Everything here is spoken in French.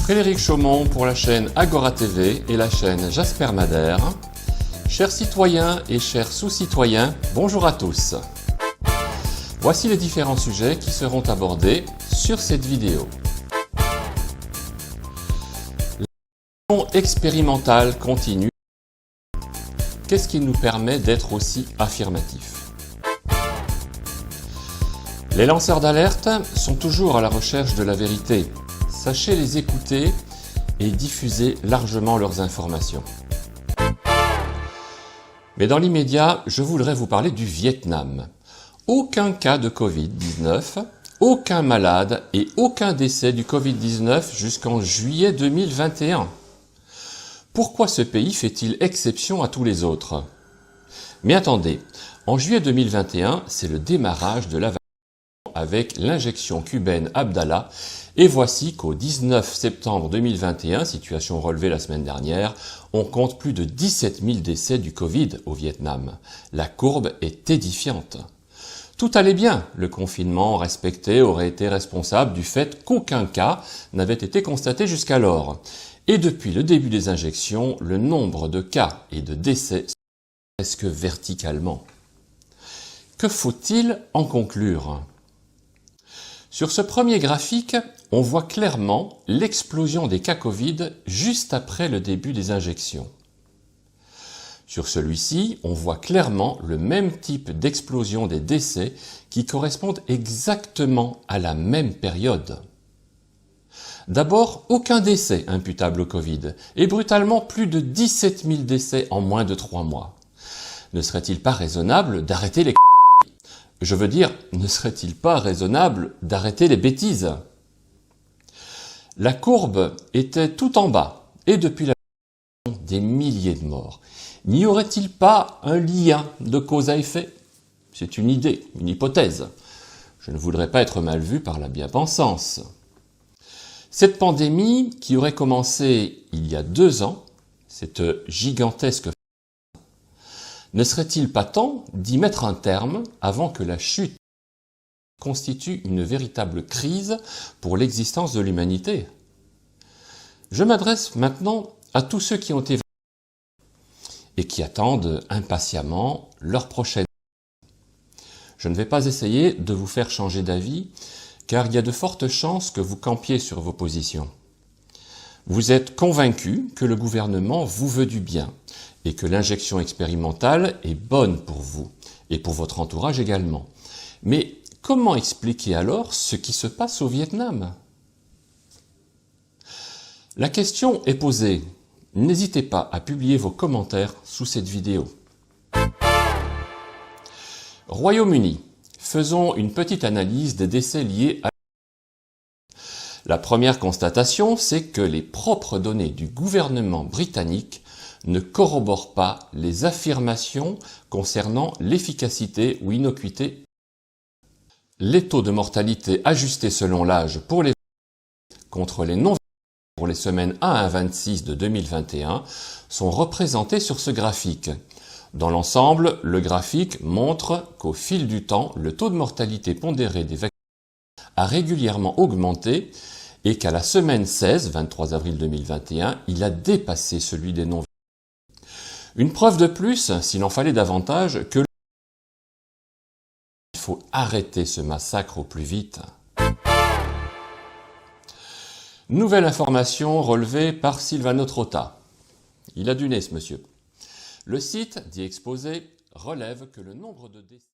Frédéric Chaumont pour la chaîne Agora TV et la chaîne Jasper Madère. Chers citoyens et chers sous-citoyens, bonjour à tous. Voici les différents sujets qui seront abordés sur cette vidéo. L'action expérimentale continue. Qu'est-ce qui nous permet d'être aussi affirmatifs? Les lanceurs d'alerte sont toujours à la recherche de la vérité. Sachez les écouter et diffuser largement leurs informations. Mais dans l'immédiat, je voudrais vous parler du Vietnam. Aucun cas de Covid-19, aucun malade et aucun décès du Covid-19 jusqu'en juillet 2021. Pourquoi ce pays fait-il exception à tous les autres? Mais attendez, en juillet 2021, c'est le démarrage de la vaccination avec l'injection cubaine Abdallah, et voici qu'au 19 septembre 2021, situation relevée la semaine dernière, on compte plus de 17 000 décès du Covid au Vietnam. La courbe est édifiante. Tout allait bien, le confinement respecté aurait été responsable du fait qu'aucun cas n'avait été constaté jusqu'alors. Et depuis le début des injections, le nombre de cas et de décès presque verticalement. Que faut-il en conclure? Sur ce premier graphique, on voit clairement l'explosion des cas Covid juste après le début des injections. Sur celui-ci, on voit clairement le même type d'explosion des décès qui correspondent exactement à la même période. D'abord, aucun décès imputable au Covid et brutalement plus de 17 000 décès en moins de 3 mois. Ne serait-il pas raisonnable d'arrêter les... Je veux dire, ne serait-il pas raisonnable d'arrêter les bêtises? La courbe était tout en bas et depuis la des milliers de morts. N'y aurait-il pas un lien de cause à effet? C'est une idée, une hypothèse. Je ne voudrais pas être mal vu par la bien-pensance. Cette pandémie qui aurait commencé il y a 2 ans, cette gigantesque, ne serait-il pas temps d'y mettre un terme avant que la chute constitue une véritable crise pour l'existence de l'humanité? Je m'adresse maintenant à tous ceux qui ont été vaccinés et qui attendent impatiemment leur prochaine. Je ne vais pas essayer de vous faire changer d'avis, car il y a de fortes chances que vous campiez sur vos positions. Vous êtes convaincus que le gouvernement vous veut du bien et que l'injection expérimentale est bonne pour vous et pour votre entourage également. Mais comment expliquer alors ce qui se passe au Vietnam? La question est posée. N'hésitez pas à publier vos commentaires sous cette vidéo. Royaume-Uni. Faisons une petite analyse des décès liés à... La première constatation, c'est que les propres données du gouvernement britannique ne corroborent pas les affirmations concernant l'efficacité ou innocuité. Les taux de mortalité ajustés selon l'âge pour les contre les non pour les semaines 1 à 26 de 2021 sont représentés sur ce graphique. Dans l'ensemble, le graphique montre qu'au fil du temps, le taux de mortalité pondéré des vaccins a régulièrement augmenté et qu'à la semaine 16, 23 avril 2021, il a dépassé celui des non-vaccinés. Une preuve de plus, s'il en fallait davantage, que il faut arrêter ce massacre au plus vite. Nouvelle information relevée par Silvano Trotta. Il a du nez, ce monsieur. Le site, dit Exposé, relève que le nombre de décès...